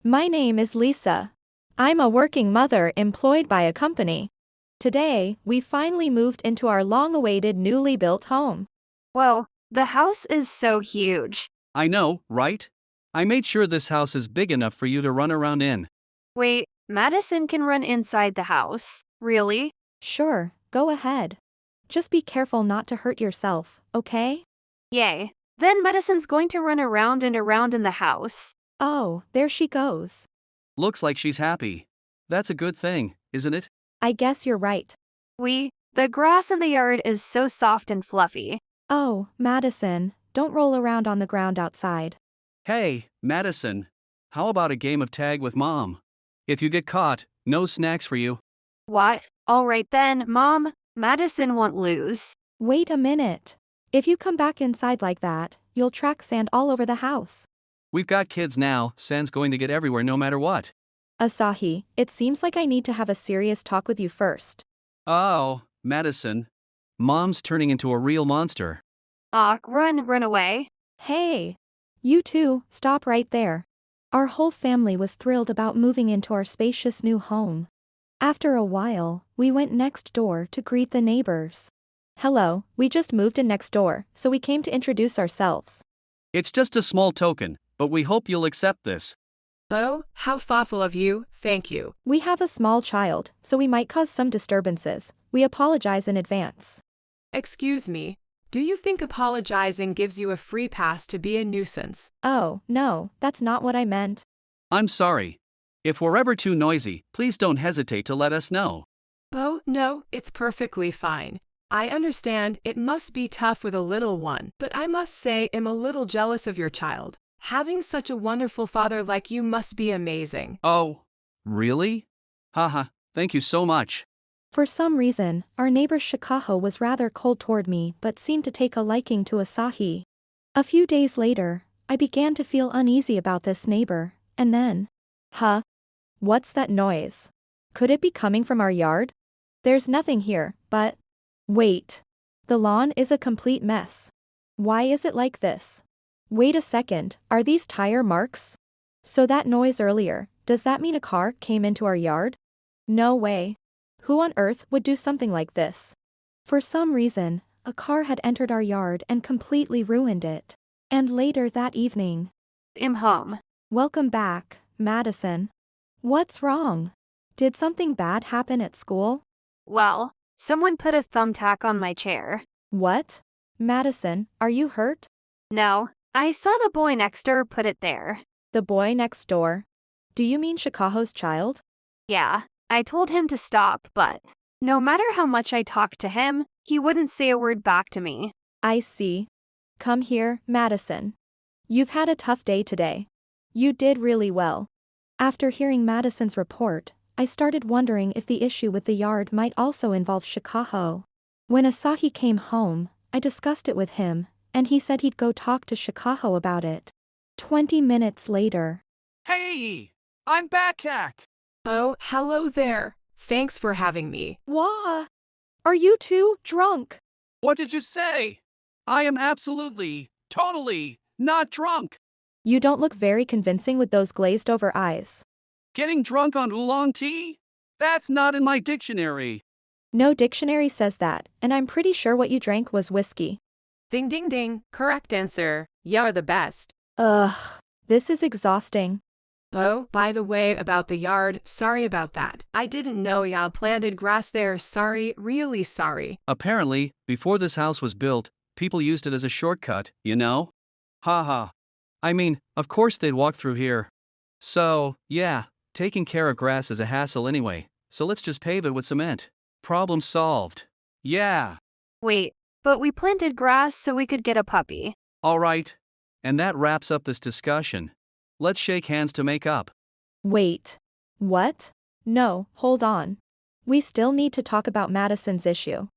My name is Lisa. I'm a working mother employed by a company. Today, we finally moved into our long-awaited newly built home. Whoa, the house is so huge. I know, right? I made sure this house is big enough for you to run around in. Wait, Madison can run inside the house? Really? Sure, go ahead. Just be careful not to hurt yourself, okay? Yay. Then Madison's going to run around and around in the house. Oh, there she goes. Looks like she's happy. That's a good thing, isn't it? I guess you're right. The grass in the yard is so soft and fluffy. Oh, Madison, don't roll around on the ground outside. Hey, Madison. How about a game of tag with Mom? If you get caught, no snacks for you. What? Alright then, Mom. Madison won't lose. Wait a minute. If you come back inside like that, you'll track sand all over the house. We've got kids now, sand's going to get everywhere no matter what. Asahi, it seems like I need to have a serious talk with you first. Oh, Madison. Mom's turning into a real monster. Run away. Hey! You two, stop right there. Our whole family was thrilled about moving into our spacious new home. After a while, we went next door to greet the neighbors. Hello, we just moved in next door, so we came to introduce ourselves. It's just a small token, but we hope you'll accept this. Oh, how thoughtful of you, thank you. We have a small child, so we might cause some disturbances. We apologize in advance. Excuse me, do you think apologizing gives you a free pass to be a nuisance? Oh, no, that's not what I meant. I'm sorry. If we're ever too noisy, please don't hesitate to let us know. Oh, no, it's perfectly fine. I understand it must be tough with a little one, but I must say I'm a little jealous of your child. Having such a wonderful father like you must be amazing. Oh, really? Haha, thank you so much. For some reason, our neighbor Shikaho was rather cold toward me but seemed to take a liking to Asahi. A few days later, I began to feel uneasy about this neighbor, and then... What's that noise? Could it be coming from our yard? There's nothing here, but... Wait. The lawn is a complete mess. Why is it like this? Wait a second, are these tire marks? So that noise earlier, does that mean a car came into our yard? No way. Who on earth would do something like this? For some reason, a car had entered our yard and completely ruined it. And later that evening... I'm home. Welcome back, Madison. What's wrong? Did something bad happen at school? Well, someone put a thumbtack on my chair. What? Madison, are you hurt? No, I saw the boy next door put it there. The boy next door? Do you mean Shikaho's child? Yeah, I told him to stop, but no matter how much I talked to him, he wouldn't say a word back to me. I see. Come here, Madison. You've had a tough day today. You did really well. After hearing Madison's report, I started wondering if the issue with the yard might also involve Shikaho. When Asahi came home, I discussed it with him, and he said he'd go talk to Shikaho about it. 20 minutes later. Hey! I'm back, Hack! Oh, hello there. Thanks for having me. Wah! Are you two drunk? What did you say? I am absolutely, totally, not drunk. You don't look very convincing with those glazed over eyes. Getting drunk on oolong tea? That's not in my dictionary. No dictionary says that, and I'm pretty sure what you drank was whiskey. Ding ding ding, correct answer. You're the best. Ugh. This is exhausting. Oh, by the way about the yard, sorry about that. I didn't know y'all planted grass there, sorry, really sorry. Apparently, before this house was built, people used it as a shortcut, you know? Haha. I mean, of course they'd walk through here. So, yeah, taking care of grass is a hassle anyway, so let's just pave it with cement. Problem solved. Yeah. Wait, but we planted grass so we could get a puppy. Alright. And that wraps up this discussion. Let's shake hands to make up. Wait. What? No, hold on. We still need to talk about Madison's issue.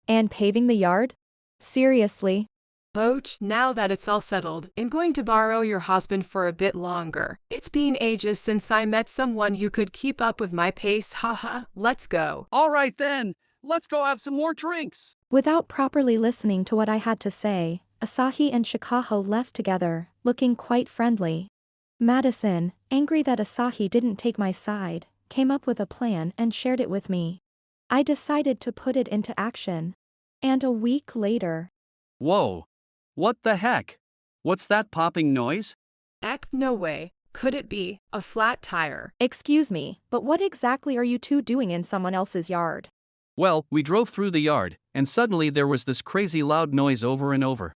And paving the yard? Seriously? Boach, now that it's all settled, I'm going to borrow your husband for a bit longer. It's been ages since I met someone who could keep up with my pace, haha, let's go. Alright then, let's go have some more drinks. Without properly listening to what I had to say, Asahi and Shikaho left together, looking quite friendly. Madison, angry that Asahi didn't take my side, came up with a plan and shared it with me. I decided to put it into action. And a week later. Whoa. What the heck? What's that popping noise? Eck, no way. Could it be a flat tire? Excuse me, but what exactly are you two doing in someone else's yard? Well, we drove through the yard, and suddenly there was this crazy loud noise over and over.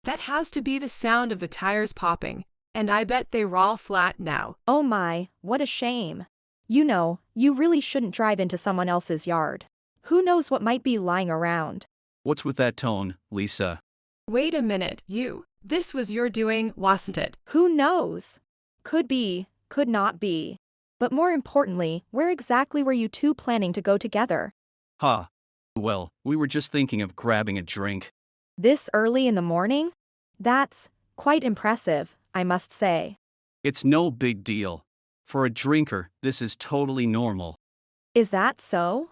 That has to be the sound of the tires popping, and I bet they're all flat now. Oh my, what a shame. You know, you really shouldn't drive into someone else's yard. Who knows what might be lying around? What's with that tone, Lisa? Wait a minute, this was your doing, wasn't it? Who knows? Could be, could not be. But more importantly, where exactly were you two planning to go together? Huh. Well, we were just thinking of grabbing a drink. This early in the morning? That's quite impressive, I must say. It's no big deal. For a drinker, this is totally normal. Is that so?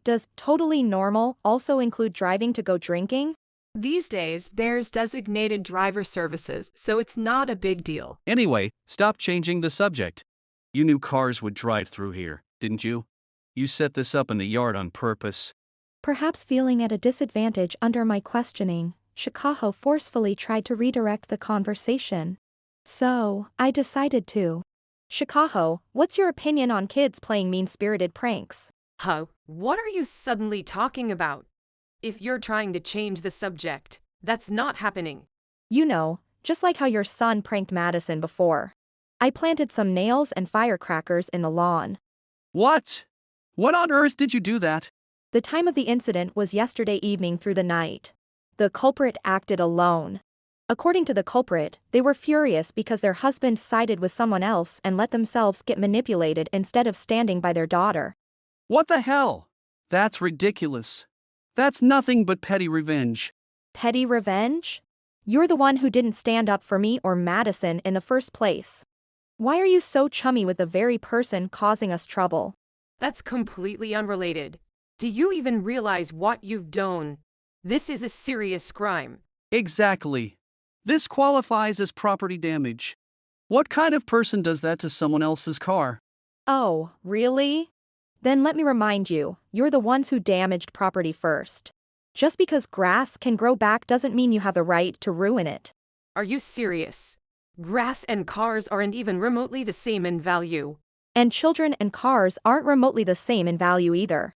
Does totally normal also include driving to go drinking? These days, there's designated driver services, so it's not a big deal. Anyway, stop changing the subject. You knew cars would drive through here, didn't you? You set this up in the yard on purpose. Perhaps feeling at a disadvantage under my questioning, Shikaho forcefully tried to redirect the conversation. So, I decided to. Shikaho, what's your opinion on kids playing mean-spirited pranks? Huh? What are you suddenly talking about? If you're trying to change the subject, that's not happening. You know, just like how your son pranked Madison before. I planted some nails and firecrackers in the lawn. What? What on earth did you do that? The time of the incident was yesterday evening through the night. The culprit acted alone. According to the culprit, they were furious because their husband sided with someone else and let themselves get manipulated instead of standing by their daughter. What the hell? That's ridiculous. That's nothing but petty revenge. Petty revenge? You're the one who didn't stand up for me or Madison in the first place. Why are you so chummy with the very person causing us trouble? That's completely unrelated. Do you even realize what you've done? This is a serious crime. Exactly. This qualifies as property damage. What kind of person does that to someone else's car? Oh, really? Then let me remind you, you're the ones who damaged property first. Just because grass can grow back doesn't mean you have the right to ruin it. Are you serious? Grass and cars aren't even remotely the same in value. And children and cars aren't remotely the same in value either.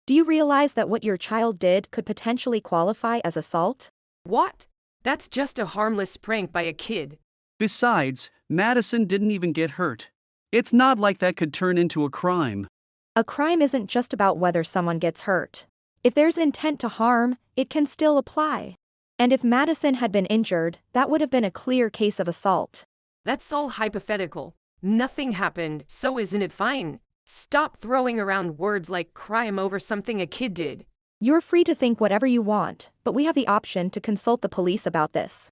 Do you realize that what your child did could potentially qualify as assault? What? That's just a harmless prank by a kid. Besides, Madison didn't even get hurt. It's not like that could turn into a crime. A crime isn't just about whether someone gets hurt. If there's intent to harm, it can still apply. And if Madison had been injured, that would have been a clear case of assault. That's all hypothetical. Nothing happened, so isn't it fine? Stop throwing around words like crime over something a kid did. You're free to think whatever you want, but we have the option to consult the police about this.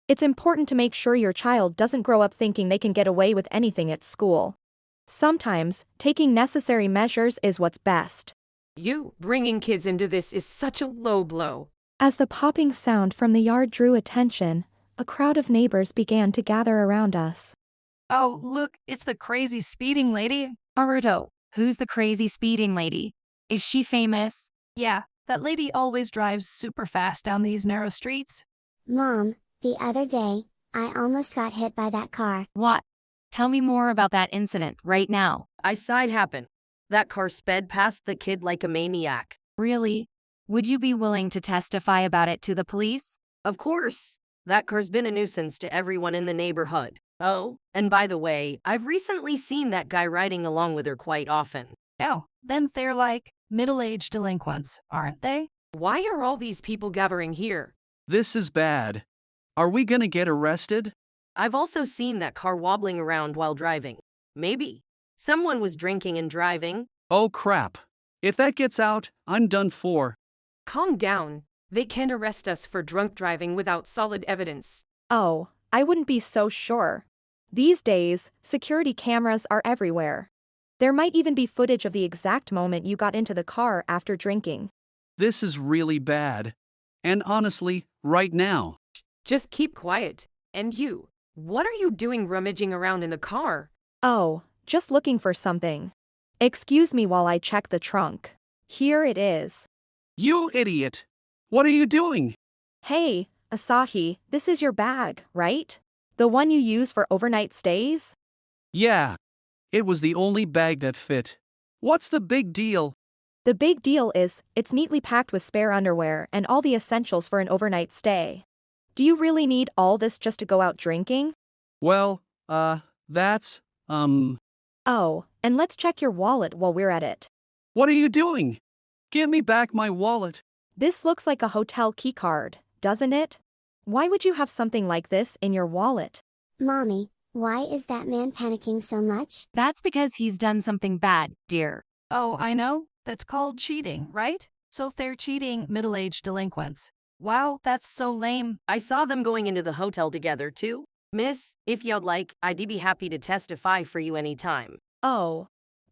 It's important to make sure your child doesn't grow up thinking they can get away with anything at school. Sometimes, taking necessary measures is what's best. You bringing kids into this is such a low blow. As the popping sound from the yard drew attention, a crowd of neighbors began to gather around us. Oh, look, it's the crazy speeding lady. Naruto, who's the crazy speeding lady? Is she famous? Yeah, that lady always drives super fast down these narrow streets. Mom, the other day, I almost got hit by that car. What? Tell me more about that incident right now. I saw it happen. That car sped past the kid like a maniac. Really? Would you be willing to testify about it to the police? Of course. That car's been a nuisance to everyone in the neighborhood. Oh, and by the way, I've recently seen that guy riding along with her quite often. Oh, then they're like middle-aged delinquents, aren't they? Why are all these people gathering here? This is bad. Are we gonna get arrested? I've also seen that car wobbling around while driving. Maybe someone was drinking and driving. Oh crap. If that gets out, I'm done for. Calm down. They can't arrest us for drunk driving without solid evidence. Oh, I wouldn't be so sure. These days, security cameras are everywhere. There might even be footage of the exact moment you got into the car after drinking. This is really bad. And honestly, right now. Just keep quiet. And you, What are you doing rummaging around in the car? Oh, just looking for something. Excuse me while I check the trunk. Here it is. You idiot! What are you doing? Hey, Asahi, this is your bag, right? The one you use for overnight stays? Yeah. It was the only bag that fit. What's the big deal? The big deal is, it's neatly packed with spare underwear and all the essentials for an overnight stay. Do you really need all this just to go out drinking? Well, that's, Oh, and let's check your wallet while we're at it. what are you doing? Give me back my wallet. This looks like a hotel keycard, doesn't it? Why would you have something like this in your wallet? Mommy, why is that man panicking so much? That's because he's done something bad, dear. Oh, I know. That's called cheating, right? So if they're cheating, middle-aged delinquents. Wow, that's so lame. I saw them going into the hotel together, too. Miss, if you'd like, I'd be happy to testify for you anytime. Oh.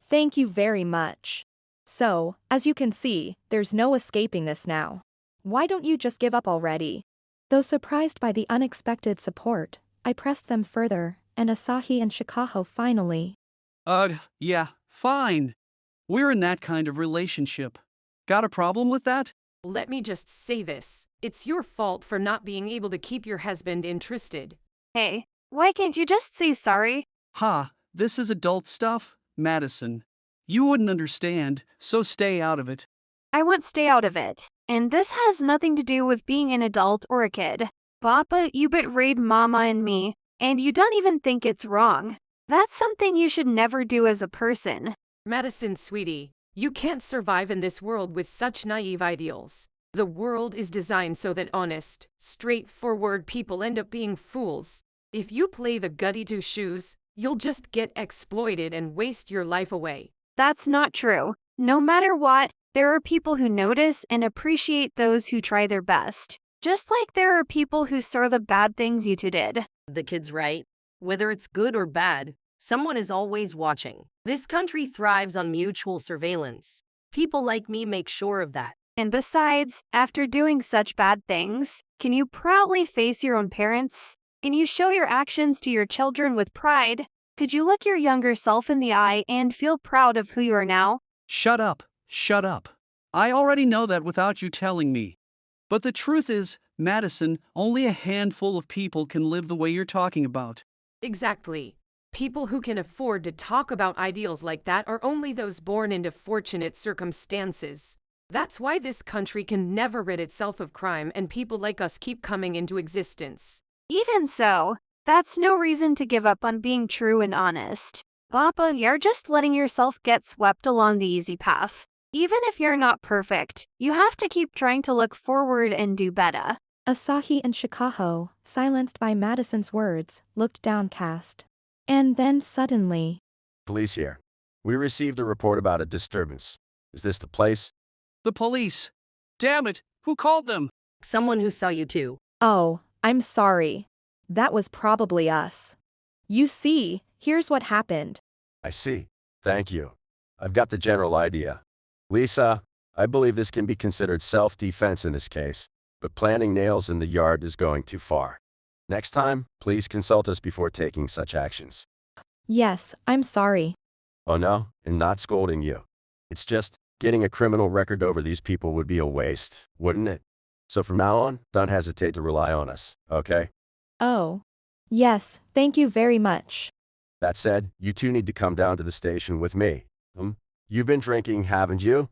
Thank you very much. So, as you can see, there's no escaping this now. Why don't you just give up already? Though surprised by the unexpected support, I pressed them further, and Asahi and Shikaho finally. Yeah, fine. We're in that kind of relationship. Got a problem with that? Let me just say this. It's your fault for not being able to keep your husband interested. Hey, why can't you just say sorry? Ha, this is adult stuff, Madison. You wouldn't understand, so stay out of it. I won't stay out of it. And this has nothing to do with being an adult or a kid. Papa, you betrayed Mama and me, and you don't even think it's wrong. That's something you should never do as a person. Madison, sweetie, you can't survive in this world with such naive ideals. The world is designed so that honest, straightforward people end up being fools. If you play the goody two-shoes, you'll just get exploited and waste your life away. That's not true. No matter what, there are people who notice and appreciate those who try their best. Just like there are people who saw the bad things you two did. The kid's right. Whether it's good or bad, someone is always watching. This country thrives on mutual surveillance. People like me make sure of that. And besides, after doing such bad things, can you proudly face your own parents? Can you show your actions to your children with pride? Could you look your younger self in the eye and feel proud of who you are now? Shut up, shut up. I already know that without you telling me. But the truth is, Madison, only a handful of people can live the way you're talking about. Exactly. People who can afford to talk about ideals like that are only those born into fortunate circumstances. That's why this country can never rid itself of crime and people like us keep coming into existence. Even so, that's no reason to give up on being true and honest. Papa, you're just letting yourself get swept along the easy path. Even if you're not perfect, you have to keep trying to look forward and do better. Asahi and Shikaho, silenced by Madison's words, looked downcast. And then suddenly, Police here. We received a report about a disturbance. Is this the place? The police. Damn it, who called them? Someone who saw you too. oh, I'm sorry. That was probably us. You see, here's what happened. I see. Thank you. I've got the general idea. Lisa, I believe this can be considered self-defense in this case, but planting nails in the yard is going too far. Next time, please consult us before taking such actions. Yes, I'm sorry. Oh no, and not scolding you. It's just, getting a criminal record over these people would be a waste, wouldn't it? So from now on, don't hesitate to rely on us, okay? Oh. Yes, thank you very much. That said, you two need to come down to the station with me. You've been drinking, haven't you?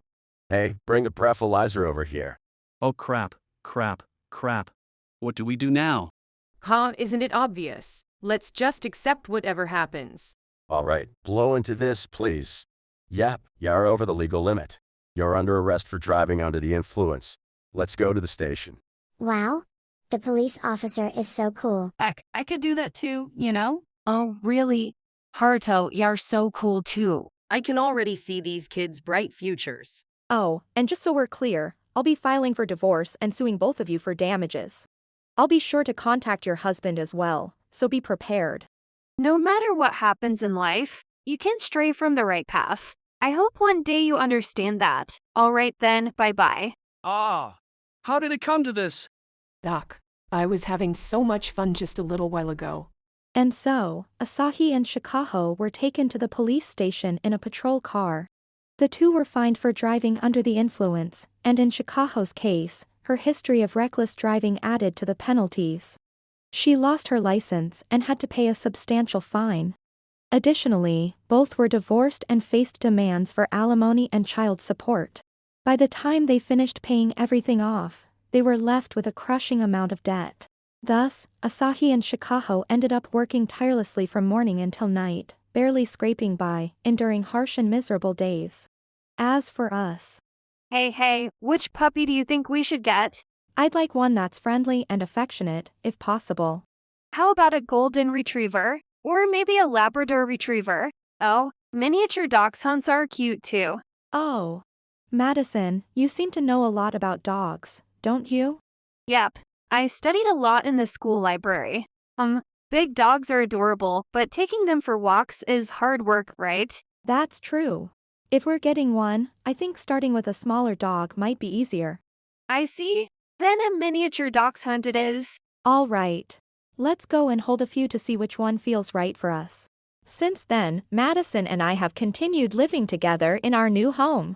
Hey, bring a breathalyzer over here. Oh crap, crap, crap. What do we do now? Huh, isn't it obvious? Let's just accept whatever happens. All right, blow into this, please. Yep, you're over the legal limit. You're under arrest for driving under the influence. Let's go to the station. Wow. The police officer is so cool. Heck, I could do that too, you know? Oh, really? Haruto, you're so cool too. I can already see these kids' bright futures. Oh, and just so we're clear, I'll be filing for divorce and suing both of you for damages. I'll be sure to contact your husband as well, so be prepared. No matter what happens in life, you can't stray from the right path. I hope one day you understand that. All right then, bye-bye. Ah, how did it come to this? Doc, I was having so much fun just a little while ago. And so, Asahi and Shikaho were taken to the police station in a patrol car. The two were fined for driving under the influence, and in Shikaho's case, her history of reckless driving added to the penalties. She lost her license and had to pay a substantial fine. Additionally, both were divorced and faced demands for alimony and child support. By the time they finished paying everything off, they were left with a crushing amount of debt. Thus, Asahi and Shikaho ended up working tirelessly from morning until night, barely scraping by, enduring harsh and miserable days. As for us, Hey, which puppy do you think we should get? I'd like one that's friendly and affectionate, if possible. How about a golden retriever? Or maybe a Labrador retriever? Oh, miniature dachshunds are cute too. Oh. Madison, you seem to know a lot about dogs, don't you? Yep, I studied a lot in the school library. Big dogs are adorable, but taking them for walks is hard work, right? That's true. If we're getting one, I think starting with a smaller dog might be easier. I see. Then a miniature dachshund it is. All right. Let's go and hold a few to see which one feels right for us. Since then, Madison and I have continued living together in our new home.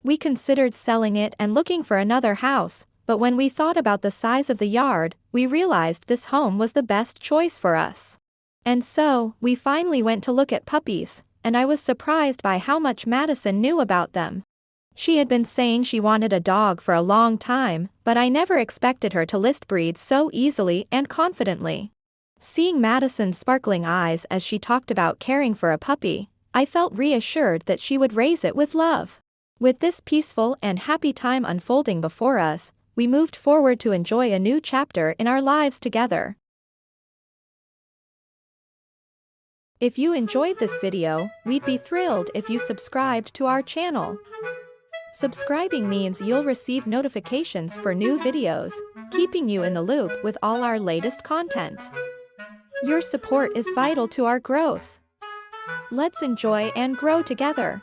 We considered selling it and looking for another house, but when we thought about the size of the yard, we realized this home was the best choice for us. And so, we finally went to look at puppies, and I was surprised by how much Madison knew about them. She had been saying she wanted a dog for a long time, but I never expected her to list breeds so easily and confidently. Seeing Madison's sparkling eyes as she talked about caring for a puppy, I felt reassured that she would raise it with love. With this peaceful and happy time unfolding before us, we moved forward to enjoy a new chapter in our lives together. If you enjoyed this video, we'd be thrilled if you subscribed to our channel. Subscribing means you'll receive notifications for new videos, keeping you in the loop with all our latest content. Your support is vital to our growth. Let's enjoy and grow together.